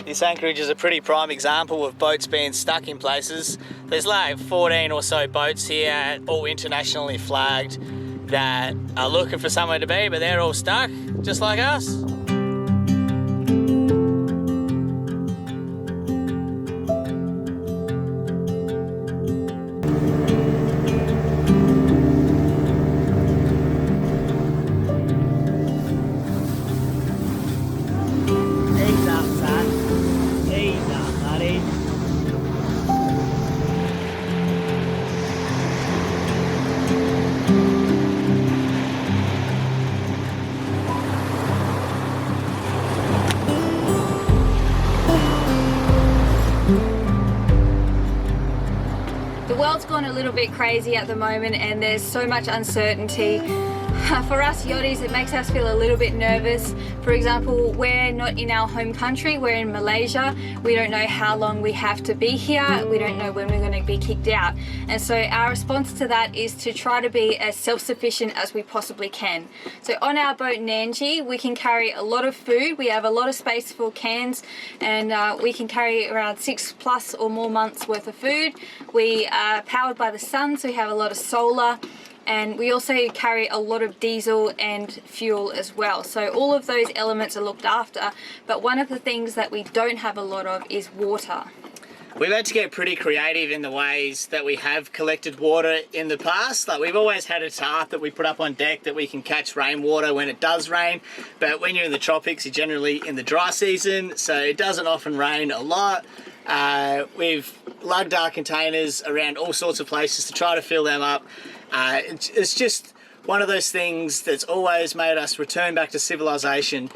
This anchorage is a pretty prime example of boats being stuck in places. There's like 14 or so boats here, all internationally flagged, that are looking for somewhere to be, but they're all stuck, just like us. The world's gone a little bit crazy at the moment and there's so much uncertainty. For us yachties, it makes us feel a little bit nervous. For example, we're not in our home country, we're in Malaysia. We don't know how long we have to be here. We don't know when we're going to be kicked out. And so our response to that is to try to be as self-sufficient as we possibly can. So on our boat Nandji, we can carry a lot of food. We have a lot of space for cans, and we can carry around 6+ or more months worth of food. We are powered by the sun, so we have a lot of solar. And we also carry a lot of diesel and fuel as well. So all of those elements are looked after, but one of the things that we don't have a lot of is water. We've had to get pretty creative in the ways that we have collected water in the past. Like, we've always had a tarp that we put up on deck that we can catch rainwater when it does rain, but when you're in the tropics, you're generally in the dry season, so it doesn't often rain a lot. We've lugged our containers around all sorts of places to try to fill them up. It's just one of those things that's always made us return back to civilization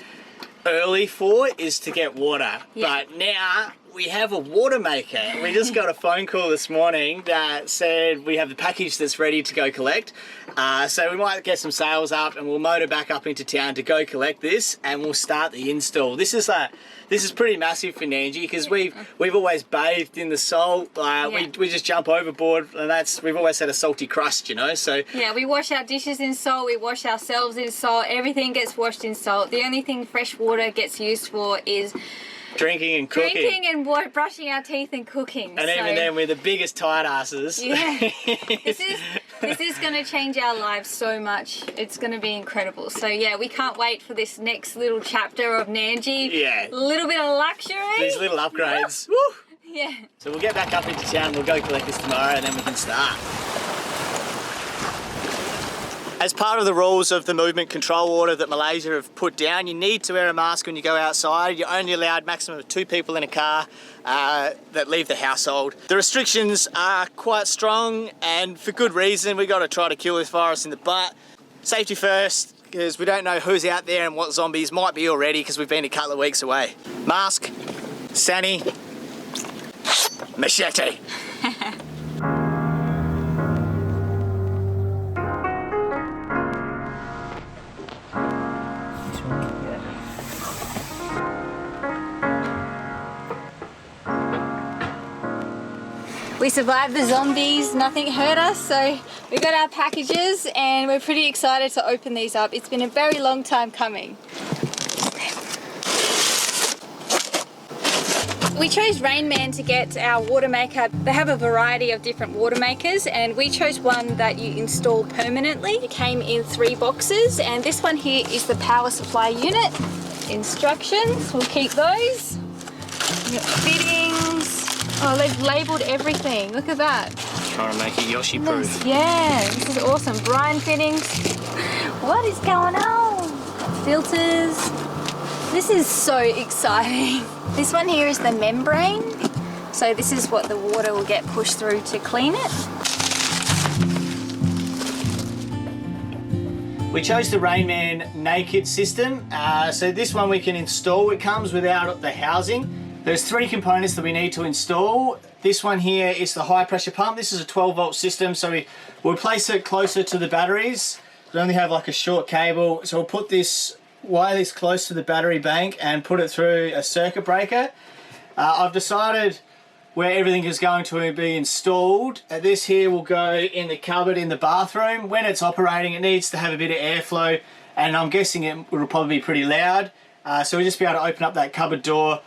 early for, is to get water. Yeah. But now we have a water maker. We just got a phone call this morning that said we have the package that's ready to go collect. So we might get some sails up and we'll motor back up into town to go collect this, and we'll start the install. This is pretty massive for Nandji, because we've always bathed in the salt. We just jump overboard, and we've always had a salty crust, you know. So yeah, we wash our dishes in salt, we wash ourselves in salt, everything gets washed in salt. The only thing fresh water gets used for is drinking and cooking. Drinking and brushing our teeth and cooking. And even then, we're the biggest tight asses. Yeah. This is going to change our lives so much. It's going to be incredible. So yeah, we can't wait for this next little chapter of Nandji. Yeah. A little bit of luxury. These little upgrades. Woo! Yeah. So we'll get back up into town, we'll go collect this tomorrow, and then we can start. As part of the rules of the movement control order that Malaysia have put down, you need to wear a mask when you go outside. You're only allowed maximum of 2 people in a car that leave the household. The restrictions are quite strong, and for good reason. We've got to try to kill this virus in the butt. Safety first, because we don't know who's out there and what zombies might be already, because we've been a couple of weeks away. Mask, Sani, machete. We survived the zombies, nothing hurt us, so we got our packages and we're pretty excited to open these up. It's been a very long time coming. We chose Rain Man to get our water maker. They have a variety of different water makers, and we chose one that you install permanently. It came in 3 boxes, and this one here is the power supply unit. Instructions, we'll keep those. We've got fittings. Oh, they've labelled everything. Look at that. Trying to make it Yoshi-proof. Yeah, this is awesome. Brine fittings. What is going on? Filters. This is so exciting. This one here is the membrane. So this is what the water will get pushed through to clean it. We chose the Rain Man naked system. So this one we can install. It comes without the housing. There's 3 components that we need to install. This one here is the high pressure pump. This is a 12-volt system, so we'll place it closer to the batteries. We only have like a short cable, so we'll wire this close to the battery bank and put it through a circuit breaker. I've decided where everything is going to be installed. This here will go in the cupboard in the bathroom. When it's operating, it needs to have a bit of airflow, and I'm guessing it will probably be pretty loud. So we'll just be able to open up that cupboard door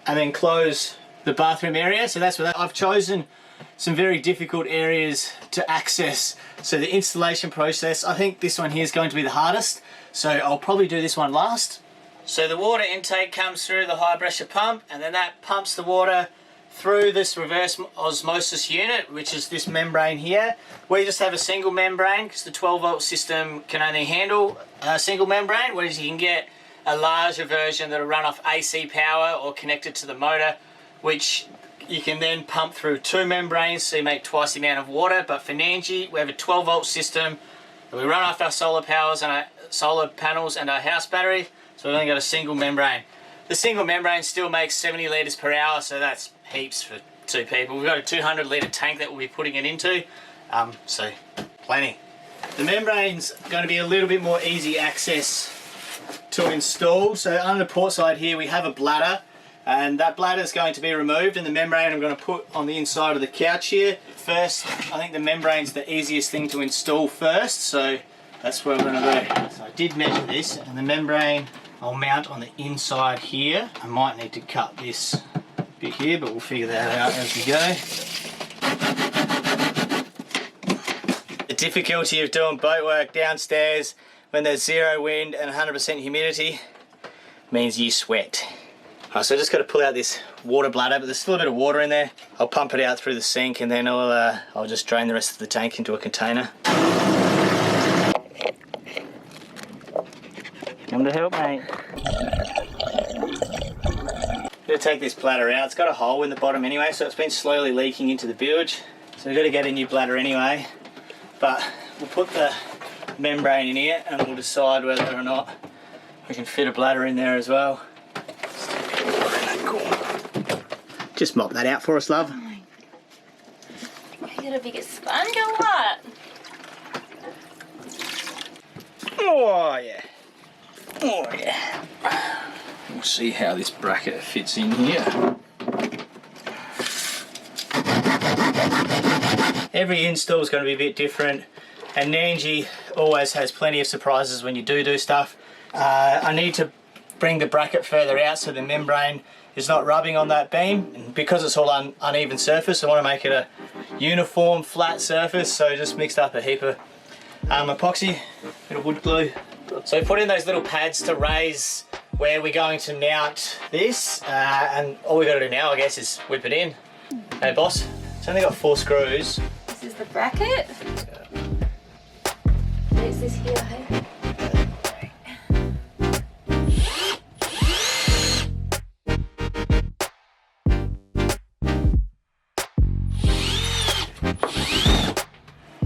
and then close the bathroom area. So that's what I've chosen. Some very difficult areas to access. So the installation process, I think this one here is going to be the hardest. So I'll probably do this one last. So the water intake comes through the high pressure pump, and then that pumps the water through this reverse osmosis unit, which is this membrane here. We just have a single membrane because the 12-volt system can only handle a single membrane, whereas you can get a larger version that'll run off AC power or connected to the motor, which you can then pump through 2 membranes, so you make twice the amount of water. But for Nandji, we have a 12-volt system. We run off our solar powers and our solar panels and our house battery, so we've only got a single membrane. The single membrane still makes 70 litres per hour, so that's heaps for 2 people. We've got a 200 litre tank that we'll be putting it into, so plenty. The membrane's going to be a little bit more easy access to install. So on the port side here, we have a bladder, and that bladder is going to be removed, and the membrane I'm going to put on the inside of the couch here. First, I think the membrane's the easiest thing to install first, so that's what we're going to do. So I did measure this, and the membrane I'll mount on the inside here. I might need to cut this bit here, but we'll figure that out as we go. The difficulty of doing boat work downstairs when there's 0 wind and 100% humidity means you sweat. Alright, so I just got to pull out this water bladder, but there's still a bit of water in there. I'll pump it out through the sink, and then I'll just drain the rest of the tank into a container. Come to help, mate. I'm going to take this bladder out. It's got a hole in the bottom anyway, so it's been slowly leaking into the bilge. So we've got to get a new bladder anyway. But we'll put the membrane in here, and we'll decide whether or not we can fit a bladder in there as well. Just mop that out for us, love. You got a bigger sponge or what? Oh yeah. Oh yeah. We'll see how this bracket fits in here. Every install is going to be a bit different, and Nandji always has plenty of surprises when you do stuff. I need to bring the bracket further out so the membrane is not rubbing on that beam, and because it's all uneven surface, I want to make it a uniform flat surface, so just mixed up a heap of epoxy, bit of wood glue. So put in those little pads to raise where we're going to mount this, and all we got to do now, I guess, is whip it in. Hey boss, it's only got 4 screws. This is the bracket. There's this here, hey?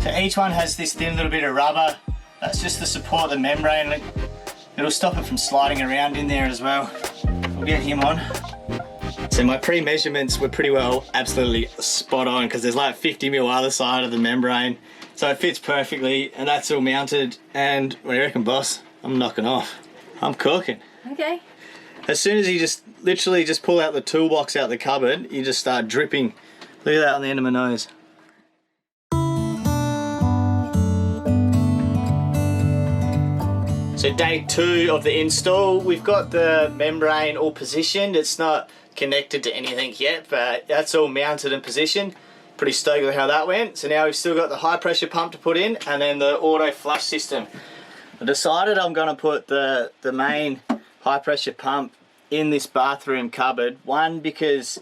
So each one has this thin little bit of rubber. That's just to support the membrane. It'll stop it from sliding around in there as well. We'll get him on. So my pre-measurements were pretty well absolutely spot on, because there's like 50 mil either side of the membrane. So it fits perfectly, and that's all mounted. And what do you reckon, boss? I'm knocking off. I'm cooking. Okay. As soon as you just literally just pull out the toolbox out the cupboard, you just start dripping. Look at that on the end of my nose. So day 2 of the install, we've got the membrane all positioned. It's not connected to anything yet, but that's all mounted and positioned. Pretty stoked with how that went. So now we've still got the high pressure pump to put in, and then the auto flush system. I decided I'm going to put the main high pressure pump in this bathroom cupboard. One, because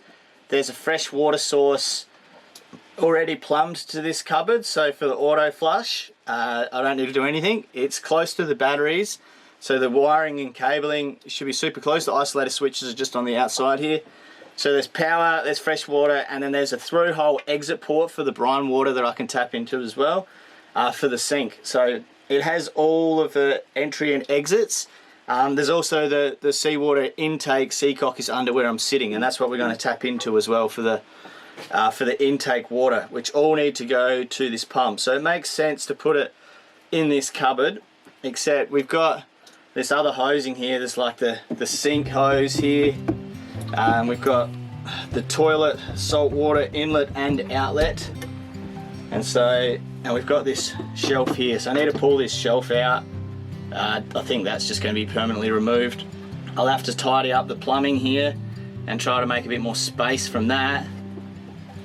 there's a fresh water source already plumbed to this cupboard, so for the auto flush I don't need to do anything. It's close to the batteries, so the wiring and cabling should be super close. The isolator switches are just on the outside here. So there's power, there's fresh water, and then there's a through hole exit port for the brine water that I can tap into as well for the sink. So it has all of the entry and exits. There's also the seawater intake. Seacock is under where I'm sitting, and that's what we're going to tap into as well for the intake water, which all need to go to this pump. So it makes sense to put it in this cupboard, except we've got this other hosing here. There's like the sink hose here. We've got the toilet saltwater inlet and outlet, and we've got this shelf here. So I need to pull this shelf out. I think that's just going to be permanently removed. I'll have to tidy up the plumbing here and try to make a bit more space from that.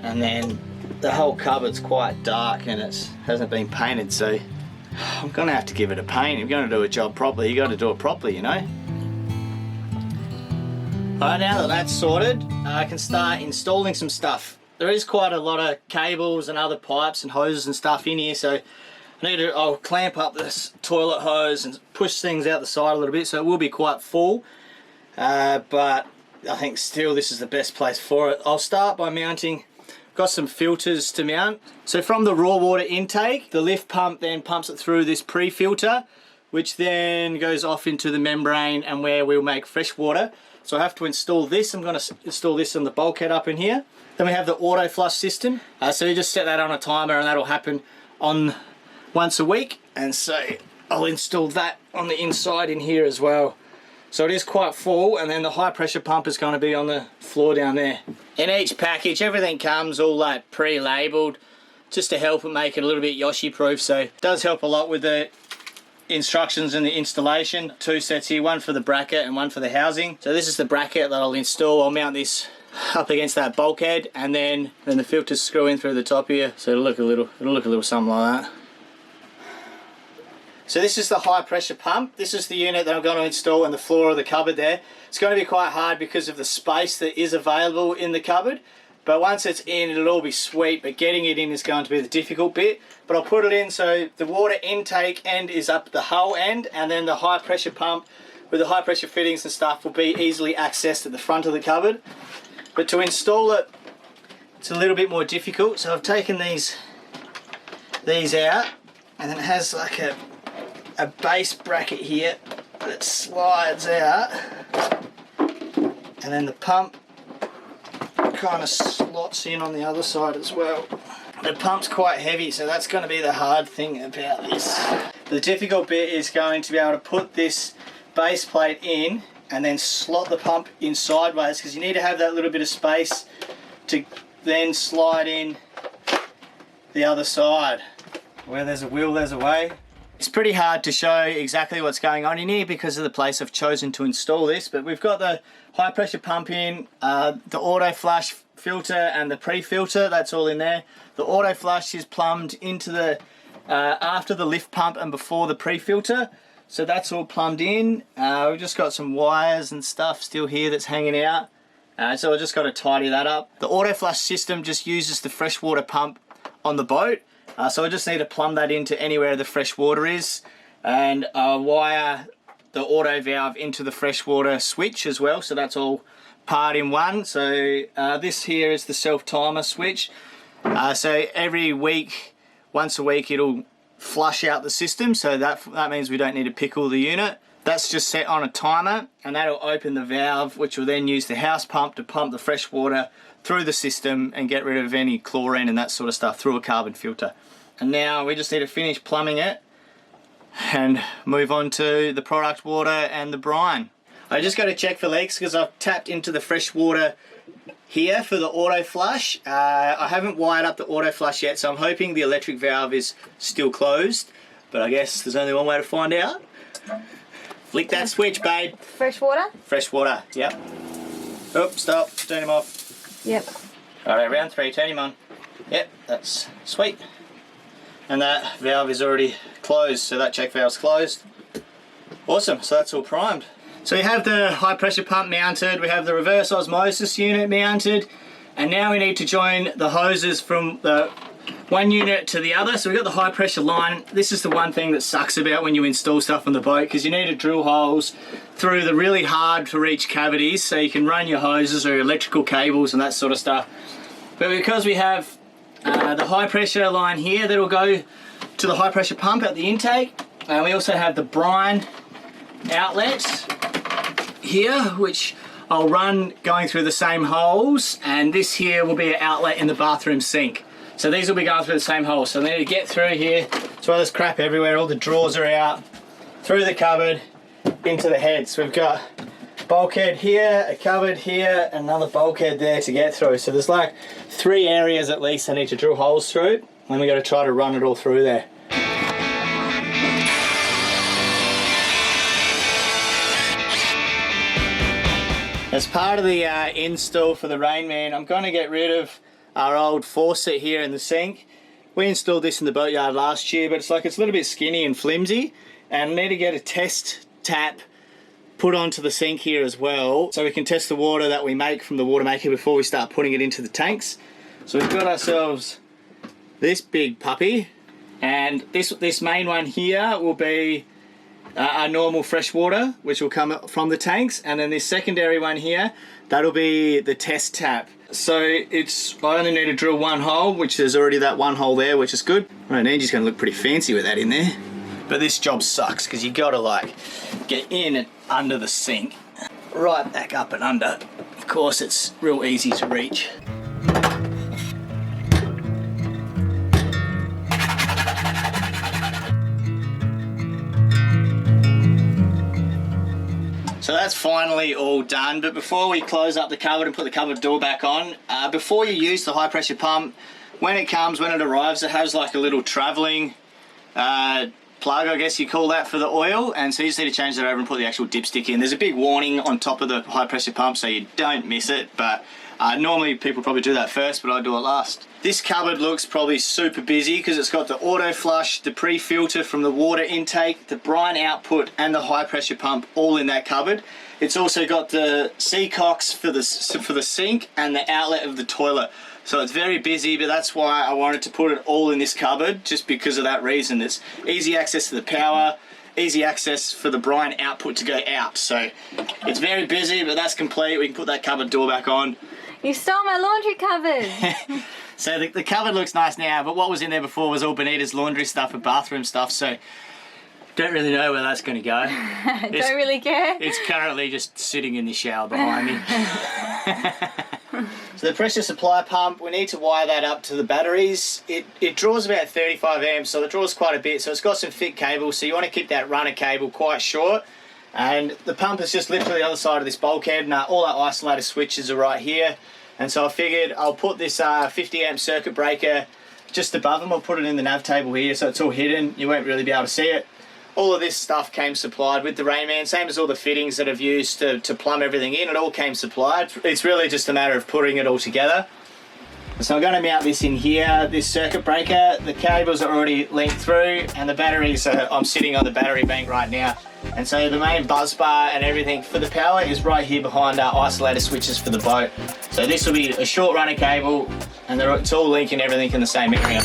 And then the whole cupboard's quite dark and it hasn't been painted, so I'm gonna have to give it a paint. If you're gonna do a job properly, you gotta do it properly, you know? Alright, now that that's sorted, I can start installing some stuff. There is quite a lot of cables and other pipes and hoses and stuff in here, so I'll clamp up this toilet hose and push things out the side a little bit, so it will be quite full. But I think still this is the best place for it. I'll start by mounting, got some filters to mount. So from the raw water intake, the lift pump then pumps it through this pre-filter, which then goes off into the membrane and where we'll make fresh water. So I have to install this. I'm going to install this on the bulkhead up in here. Then we have the auto flush system. So you just set that on a timer and that'll happen on once a week. And so I'll install that on the inside in here as well. So it is quite full, and then the high pressure pump is going to be on the floor down there. In each package, everything comes all like pre-labeled just to help it make it a little bit Yoshi proof. So it does help a lot with the instructions and the installation. Two sets here, one for the bracket and one for the housing. So this is the bracket that I'll install. I'll mount this up against that bulkhead, and then the filters screw in through the top here. So it'll look a little something like that. So this is the high pressure pump. This is the unit that I'm going to install on the floor of the cupboard there. It's going to be quite hard because of the space that is available in the cupboard. But once it's in, it'll all be sweet, but getting it in is going to be the difficult bit. But I'll put it in so the water intake end is up the hull end, and then the high pressure pump with the high pressure fittings and stuff will be easily accessed at the front of the cupboard. But to install it, it's a little bit more difficult. So I've taken these out, and then it has like a base bracket here that slides out, and then the pump kind of slots in on the other side as well. The pump's quite heavy, so that's going to be the hard thing about this. The difficult bit is going to be able to put this base plate in and then slot the pump in sideways, because you need to have that little bit of space to then slide in the other side. Where there's a will, there's a way. It's pretty hard to show exactly what's going on in here because of the place I've chosen to install this, but we've got the high pressure pump in, the auto flush filter and the pre-filter, that's all in there. The auto flush is plumbed into the after the lift pump and before the pre-filter, so that's all plumbed in. We've just got some wires and stuff still here that's hanging out, so I've just got to tidy that up. The auto flush system just uses the freshwater pump on the boat, so I just need to plumb that into anywhere the fresh water is, and wire the auto valve into the freshwater switch as well, so that's all part in one. So this here is the self timer switch, so every week, once a week, it'll flush out the system, so that means we don't need to pickle the unit. That's just set on a timer, and that'll open the valve, which will then use the house pump to pump the fresh water through the system and get rid of any chlorine and that sort of stuff through a carbon filter. And now we just need to finish plumbing it and move on to the product water and the brine. I just got to check for leaks because I've tapped into the fresh water here for the auto flush. I haven't wired up the auto flush yet, so I'm hoping the electric valve is still closed, but I guess there's only one way to find out. Flick that switch, babe. Fresh water? Fresh water, yep. Oh, stop, turn him off. Yep. Alright, round 3, turn him on. Yep, that's sweet. And that valve is already closed, so that check valve's closed. Awesome, so that's all primed. So we have the high pressure pump mounted, we have the reverse osmosis unit mounted, and now we need to join the hoses from the one unit to the other. So we've got the high pressure line. This is the one thing that sucks about when you install stuff on the boat, because you need to drill holes through the really hard to reach cavities so you can run your hoses or your electrical cables and that sort of stuff. But because we have the high pressure line here, that'll go to the high pressure pump at the intake, and we also have the brine outlet here, which I'll run going through the same holes, and this here will be an outlet in the bathroom sink. So these will be going through the same holes. So I need to get through here. That's why there's crap everywhere, all the drawers are out, through the cupboard, into the head. So we've got bulkhead here, a cupboard here, another bulkhead there to get through. So there's like 3 areas at least I need to drill holes through, and we got to try to run it all through there. As part of the install for the Rainman, I'm going to get rid of our old faucet here in the sink. We installed this in the boatyard last year, but it's a little bit skinny and flimsy, and I need to get a test tap put onto the sink here as well, so we can test the water that we make from the water maker before we start putting it into the tanks. So we've got ourselves this big puppy, and this main one here will be our normal fresh water, which will come from the tanks, and then this secondary one here, that'll be the test tap. So I only need to drill one hole, which there's already that one hole there, which is good. Right, Nandji's going to look pretty fancy with that in there. But this job sucks because you got to get in and under the sink, right back up and under. Of course, it's real easy to reach. So that's finally all done, but before we close up the cupboard and put the cupboard door back on, before you use the high pressure pump, when it arrives, it has a little travelling plug, I guess you call that, for the oil, and so you just need to change that over and put the actual dipstick in. There's a big warning on top of the high pressure pump so you don't miss it, but normally people probably do that first, but I do it last. This cupboard looks probably super busy because it's got the auto flush, the pre-filter from the water intake, the brine output, and the high pressure pump all in that cupboard. It's also got the seacocks for the sink and the outlet of the toilet. So it's very busy, but that's why I wanted to put it all in this cupboard, just because of that reason. It's easy access to the power, easy access for the brine output to go out. So it's very busy, but that's complete. We can put that cupboard door back on. You stole my laundry cupboard. So the cupboard looks nice now, but what was in there before was all Benita's laundry stuff and bathroom stuff, so don't really know where that's going to go. Don't really care? It's currently just sitting in the shower behind me. So the pressure supply pump, we need to wire that up to the batteries. It draws about 35 amps, so it draws quite a bit, so it's got some thick cable, so you want to keep that runner cable quite short. And the pump is just literally the other side of this bulkhead, and all our isolator switches are right here. And so I figured I'll put this 50 amp circuit breaker just above them. I'll put it in the nav table here so it's all hidden. You won't really be able to see it. All of this stuff came supplied with the Rainman, same as all the fittings that I've used to plumb everything in. It all came supplied. It's really just a matter of putting it all together. So I'm going to mount this in here, this circuit breaker. The cables are already linked through, and the batteries I'm sitting on the battery bank right now. And so the main buzz bar and everything for the power is right here behind our isolator switches for the boat. So this will be a short runner cable, and it's all linking everything in the same area.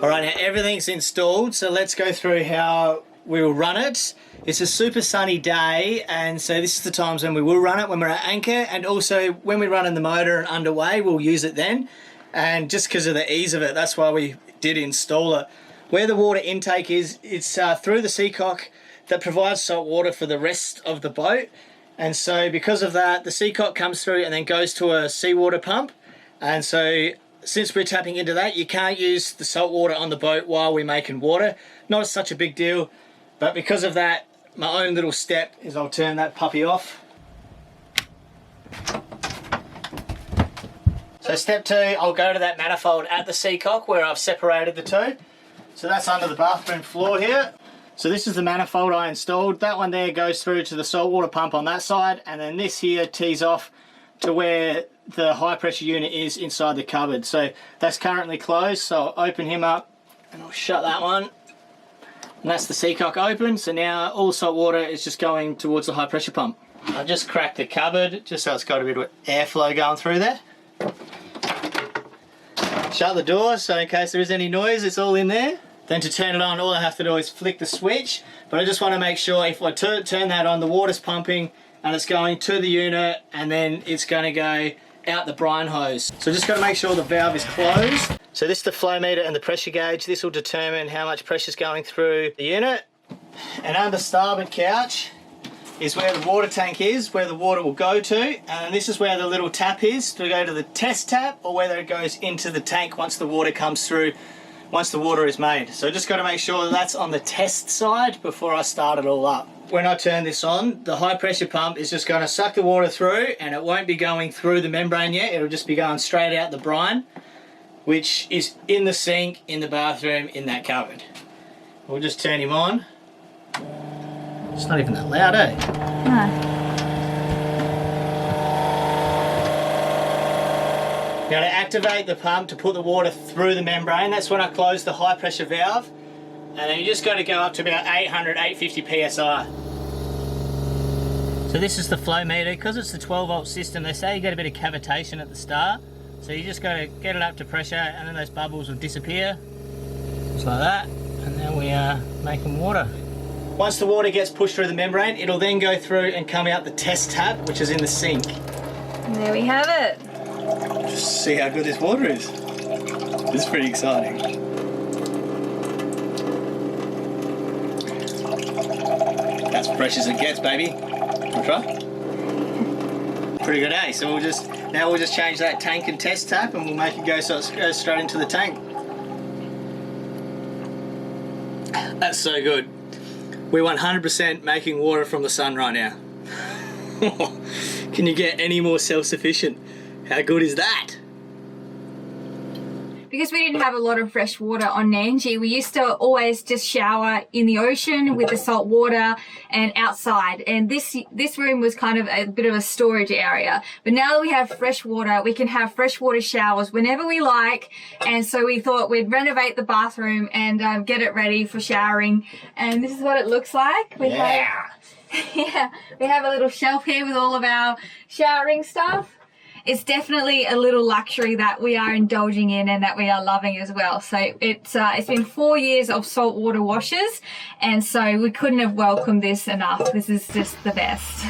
Alright, now everything's installed, so let's go through how we'll run it. It's a super sunny day, and so this is the times when we will run it, when we're at anchor, and also when we run in the motor and underway, we'll use it then. And just because of the ease of it, that's why we did install it. Where the water intake is, it's through the seacock that provides salt water for the rest of the boat. And so because of that, the seacock comes through and then goes to a seawater pump. And so since we're tapping into that, you can't use the salt water on the boat while we're making water. Not such a big deal, but because of that, my own little step is I'll turn that puppy off. So step 2, I'll go to that manifold at the seacock where I've separated the two. So that's under the bathroom floor here. So this is the manifold I installed. That one there goes through to the saltwater pump on that side, and then this here tees off to where the high pressure unit is inside the cupboard. So that's currently closed, so I'll open him up and I'll shut that one. And that's the seacock open, so now all the salt water is just going towards the high pressure pump. I've just cracked the cupboard just so it's got a bit of airflow going through there. Shut the door so in case there is any noise, it's all in there. Then to turn it on, all I have to do is flick the switch, but I just want to make sure if I turn that on, the water's pumping and it's going to the unit, and then it's going to go out the brine hose. So just got to make sure the valve is closed. So this is the flow meter and the pressure gauge. This will determine how much pressure is going through the unit. And under starboard couch is where the water tank is, where the water will go to. And this is where the little tap is to go to the test tap, or whether it goes into the tank once the water comes through, once the water is made. So just got to make sure that that's on the test side before I start it all up. When I turn this on, the high pressure pump is just going to suck the water through, and it won't be going through the membrane yet. It'll just be going straight out the brine. which is in the sink, in the bathroom, in that cupboard. We'll just turn him on. It's not even that loud, eh? No. Now to activate the pump to put the water through the membrane, that's when I close the high pressure valve, and then you just got to go up to about 800, 850 psi. So this is the flow meter. Because it's a 12 volt system, they say you get a bit of cavitation at the start, so you just got to get it up to pressure and then those bubbles will disappear, just like that, and then we are making water. Once the water gets pushed through the membrane, it'll then go through and come out the test tap, which is in the sink. And there we have it. Just see how good this water is. It's pretty exciting. That's fresh as it gets, baby. Wanna try? Pretty good, eh? So we'll just change that tank and test tap, and we'll make it go so it goes straight into the tank. That's so good. We're 100% making water from the sun right now. Can you get any more self-sufficient? How good is that? Because we didn't have a lot of fresh water on Nandji, we used to always just shower in the ocean with the salt water and outside. And this room was kind of a bit of a storage area. But now that we have fresh water, we can have freshwater showers whenever we like. And so we thought we'd renovate the bathroom and get it ready for showering. And this is what it looks like. We have a little shelf here with all of our showering stuff. It's definitely a little luxury that we are indulging in and that we are loving as well. So it's been 4 years of saltwater washes, and so we couldn't have welcomed this enough. This is just the best.